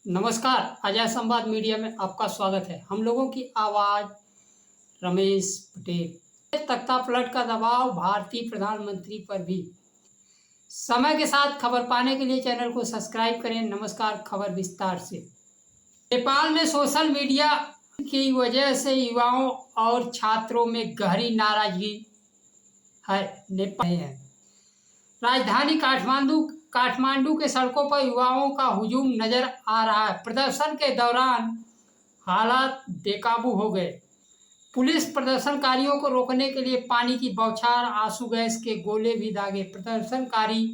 नमस्कार। अजय संवाद मीडिया में आपका स्वागत है। हम लोगों की आवाज रमेश पटेल। तख्ता पलट का दबाव भारतीय प्रधानमंत्री पर भी। समय के साथ खबर पाने के लिए चैनल को सब्सक्राइब करें। नमस्कार, खबर विस्तार से। नेपाल में सोशल मीडिया की वजह से युवाओं और छात्रों में गहरी नाराजगी है। नेपाल है राजधानी काठमांडू के सड़कों पर युवाओं का हुजूम नजर आ रहा है। प्रदर्शन के दौरान हालात बेकाबू हो गए। पुलिस प्रदर्शनकारियों को रोकने के लिए पानी की बौछार, आंसू गैस के गोले भी दागे। प्रदर्शनकारी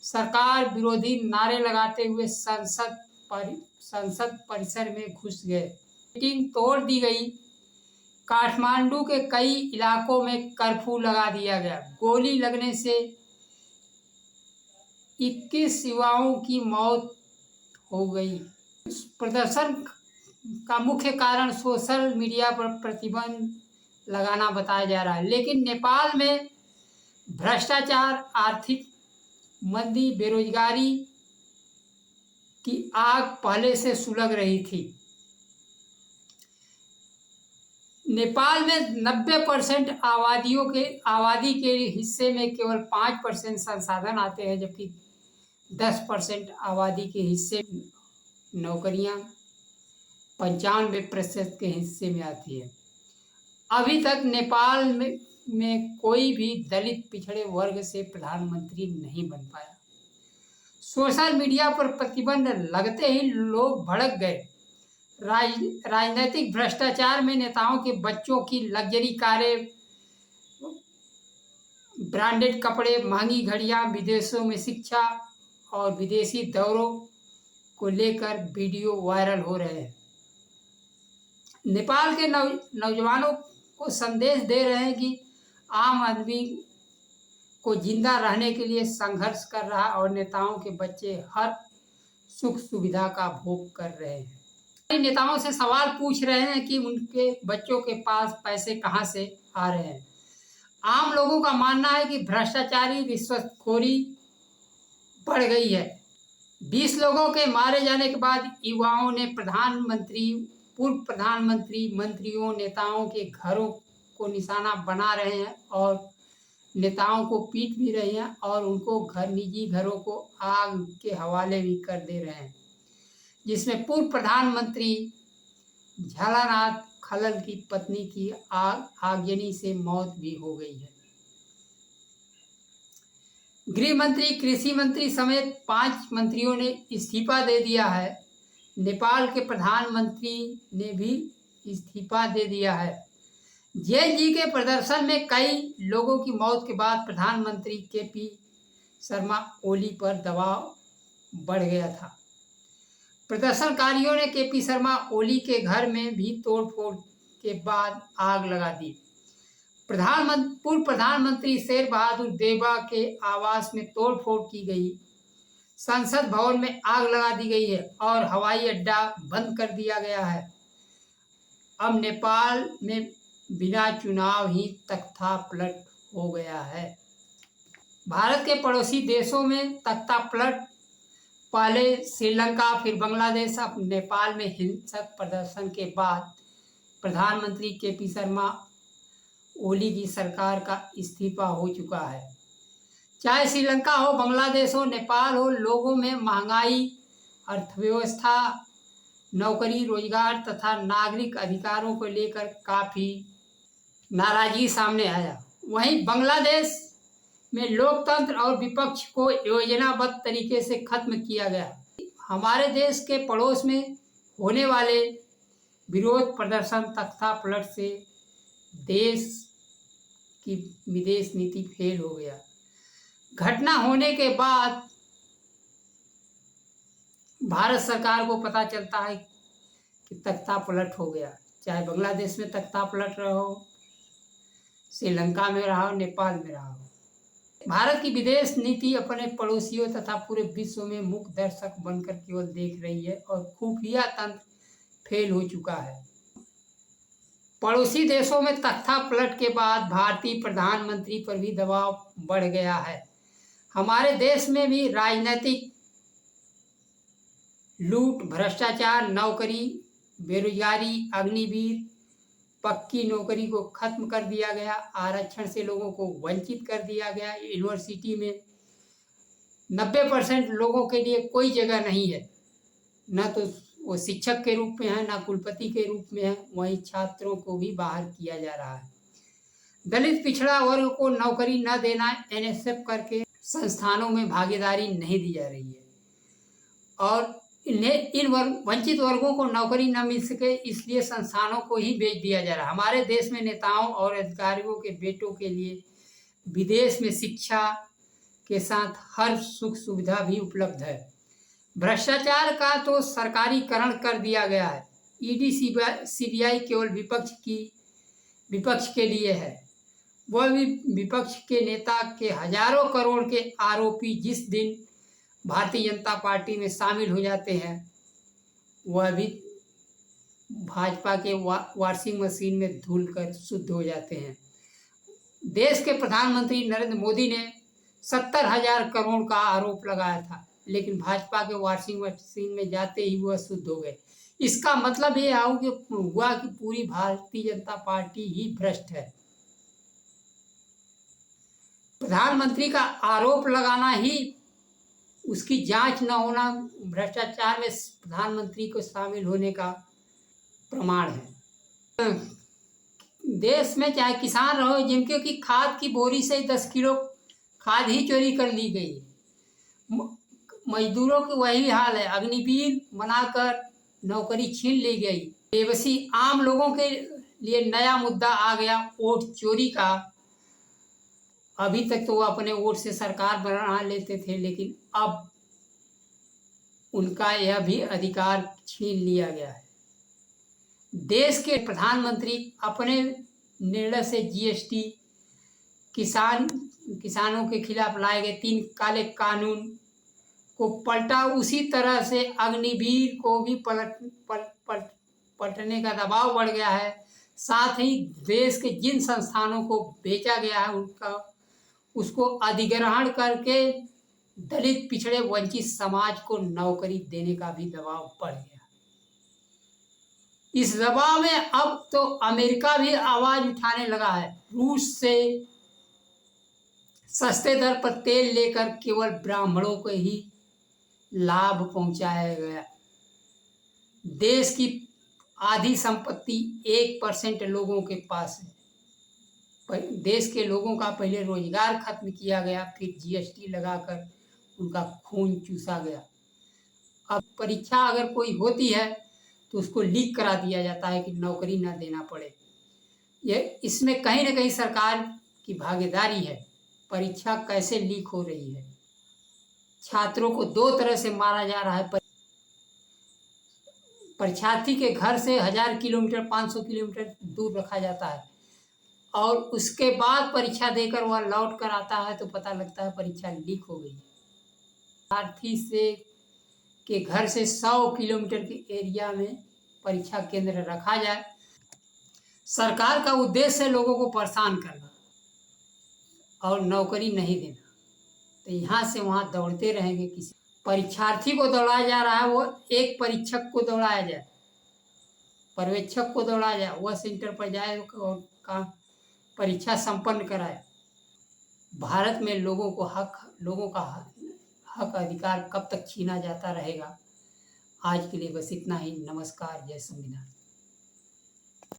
सरकार विरोधी नारे लगाते हुए संसद परिसर में घुस गए। मीटिंग तोड़ दी गई। काठमांडू के कई इलाकों में कर्फ्यू लगा दिया गया। गोली लगने से 21 युवाओं की मौत हो गई। प्रदर्शन का मुख्य कारण सोशल मीडिया पर प्रतिबंध लगाना बताया जा रहा है, लेकिन नेपाल में भ्रष्टाचार, आर्थिक मंदी, बेरोजगारी की आग पहले से सुलग रही थी। नेपाल में 90% आबादी के हिस्से में केवल 5% संसाधन आते हैं, जबकि 10% आबादी के हिस्से नौकरियां 95% के हिस्से में आती है। अभी तक नेपाल में कोई भी दलित पिछड़े वर्ग से प्रधानमंत्री नहीं बन पाया। सोशल मीडिया पर प्रतिबंध लगते ही लोग भड़क गए। राजनीतिक भ्रष्टाचार में नेताओं के बच्चों की लग्जरी कारें, ब्रांडेड कपड़े, महंगी घड़ियां, विदेशों में शिक्षा और विदेशी दौरों को लेकर वीडियो वायरल हो रहे हैं। नेपाल के नौजवानों को संदेश दे रहे हैं कि आम आदमी को जिंदा रहने के लिए संघर्ष कर रहा है और नेताओं के बच्चे हर सुख सुविधा का भोग कर रहे हैं। नेताओं से सवाल पूछ रहे हैं कि उनके बच्चों के पास पैसे कहां से आ रहे हैं। आम लोगों का मानना है कि भ्रष्टाचारी रिश्वतखोरी बढ़ गई है। 20 लोगों के मारे जाने के बाद युवाओं ने पूर्व प्रधानमंत्री, मंत्रियों, नेताओं के घरों को निशाना बना रहे हैं और नेताओं को पीट भी रहे हैं और उनको निजी घरों को आग के हवाले भी कर दे रहे हैं, जिसमें पूर्व प्रधानमंत्री झलानाथ खलल की पत्नी की आगजनी से मौत भी हो गई है। गृह मंत्री, कृषि मंत्री समेत 5 मंत्रियों ने इस्तीफा दे दिया है। नेपाल के प्रधानमंत्री ने भी इस्तीफा दे दिया है। जेएनजी के प्रदर्शन में कई लोगों की मौत के बाद प्रधानमंत्री केपी शर्मा ओली पर दबाव बढ़ गया था। प्रदर्शनकारियों ने केपी शर्मा ओली के घर में भी तोड़फोड़ के बाद आग लगा दी। पूर्व प्रधानमंत्री शेर बहादुर देउबा के आवास में तोड़फोड़ की गई। संसद भवन में आग लगा दी गई है और हवाई अड्डा बंद कर दिया गया है। अब नेपाल में बिना चुनाव ही तख्ता पलट हो गया है। भारत के पड़ोसी देशों में तख्ता पलट, पहले श्रीलंका, फिर बांग्लादेश, अब नेपाल में हिंसक प्रदर्शन के बाद प्रधानमंत्री केपी शर्मा ओली की सरकार का इस्तीफा हो चुका है। चाहे श्रीलंका हो, बांग्लादेश हो, नेपाल हो, लोगों में महंगाई, अर्थव्यवस्था, नौकरी, रोजगार तथा नागरिक अधिकारों को लेकर काफ़ी नाराजगी सामने आया। वहीं बांग्लादेश में लोकतंत्र और विपक्ष को योजनाबद्ध तरीके से खत्म किया गया। हमारे देश के पड़ोस में होने वाले विरोध प्रदर्शन तख्ता पलट से देश की विदेश नीति फेल हो गया। घटना होने के बाद भारत सरकार को पता चलता है कि तख्ता पलट हो गया। चाहे बांग्लादेश में तख्ता पलट रहा हो, श्रीलंका में रहा हो, नेपाल में रहा हो, भारत की विदेश नीति अपने पड़ोसियों तथा पूरे विश्व में मुख्य दर्शक बनकर केवल देख रही है और खुफिया तंत्र फेल हो चुका है। पड़ोसी देशों में तख्ता पलट के बाद भारतीय प्रधानमंत्री पर भी दबाव बढ़ गया है। हमारे देश में भी राजनीतिक लूट, भ्रष्टाचार, नौकरी, बेरोजगारी, अग्निवीर, पक्की नौकरी को खत्म कर दिया गया, आरक्षण से लोगों को वंचित कर दिया गया। यूनिवर्सिटी में 90% लोगों के लिए कोई जगह नहीं है, न तो वो शिक्षक के रूप में है, ना कुलपति के रूप में है। वहीं छात्रों को भी बाहर किया जा रहा है। दलित पिछड़ा वर्ग को नौकरी न देना, एनएसएफ करके संस्थानों में भागीदारी नहीं दी जा रही है और इन वंचित वर्गों को नौकरी न मिल सके, इसलिए संस्थानों को ही बेच दिया जा रहा है। हमारे देश में नेताओं और अधिकारियों के बेटों के लिए विदेश में शिक्षा के साथ हर सुख सुविधा भी उपलब्ध है। भ्रष्टाचार का तो सरकारीकरण कर दिया गया है। ईडी सीबीआई केवल विपक्ष के लिए है। वह भी विपक्ष के नेता के हजारों करोड़ के आरोपी जिस दिन भारतीय जनता पार्टी में शामिल हो जाते हैं, वह भी भाजपा के वॉशिंग मशीन में धुल कर शुद्ध हो जाते हैं। देश के प्रधानमंत्री नरेंद्र मोदी ने 70,000 करोड़ का आरोप लगाया था, लेकिन भाजपा के वॉशिंग मशीन में जाते ही वह शुद्ध हो गए। इसका मतलब ये हुआ कि पूरी भारतीय जनता पार्टी ही भ्रष्ट है। प्रधानमंत्री का आरोप लगाना ही उसकी जांच न होना भ्रष्टाचार में प्रधानमंत्री को शामिल होने का प्रमाण है। देश में चाहे किसान रहो, जिनके की खाद की बोरी से 10 किलो खाद ही चोरी कर ली गई। मजदूरों की वही हाल है, अग्निवीर बनाकर नौकरी छीन ली गई। बेबसी आम लोगों के लिए नया मुद्दा आ गया, वोट चोरी का। अभी तक तो वो अपने वोट से सरकार बना लेते थे, लेकिन अब उनका यह भी अधिकार छीन लिया गया है। देश के प्रधानमंत्री अपने निर्णय से जीएसटी, किसानों के खिलाफ लाए गए 3 काले कानून को पलटा, उसी तरह से अग्निवीर को भी पलटने का दबाव बढ़ गया है। साथ ही देश के जिन संस्थानों को बेचा गया है उसको अधिग्रहण करके दलित पिछड़े वंचित समाज को नौकरी देने का भी दबाव बढ़ गया। इस दबाव में अब तो अमेरिका भी आवाज उठाने लगा है। रूस से सस्ते दर पर तेल लेकर केवल ब्राह्मणों को ही लाभ पहुंचाया गया। देश की आधी संपत्ति 1% लोगों के पास है। देश के लोगों का पहले रोजगार खत्म किया गया, फिर जीएसटी लगाकर उनका खून चूसा गया। अब परीक्षा अगर कोई होती है तो उसको लीक करा दिया जाता है कि नौकरी ना देना पड़े। इसमें कहीं ना कहीं सरकार की भागीदारी है। परीक्षा कैसे लीक हो रही है, छात्रों को 2 तरह से मारा जा रहा है। परीक्षार्थी के घर से 1000 किलोमीटर 500 किलोमीटर दूर रखा जाता है और उसके बाद परीक्षा देकर वह लौट कर आता है तो पता लगता है परीक्षा लीक हो गई। परीक्षार्थी के घर से 100 किलोमीटर के एरिया में परीक्षा केंद्र रखा जाए। सरकार का उद्देश्य है लोगों को परेशान करना और नौकरी नहीं देना, तो यहाँ से वहाँ दौड़ते रहेंगे। किसी परीक्षार्थी को दौड़ाया जा रहा है, वो एक परीक्षक को दौड़ाया जाए, पर्यवेक्षक को दौड़ाया जाए, वह सेंटर पर जाए और काम परीक्षा संपन्न कराए। भारत में लोगों का हक अधिकार कब तक छीना जाता रहेगा। आज के लिए बस इतना ही। नमस्कार, जय संविधान।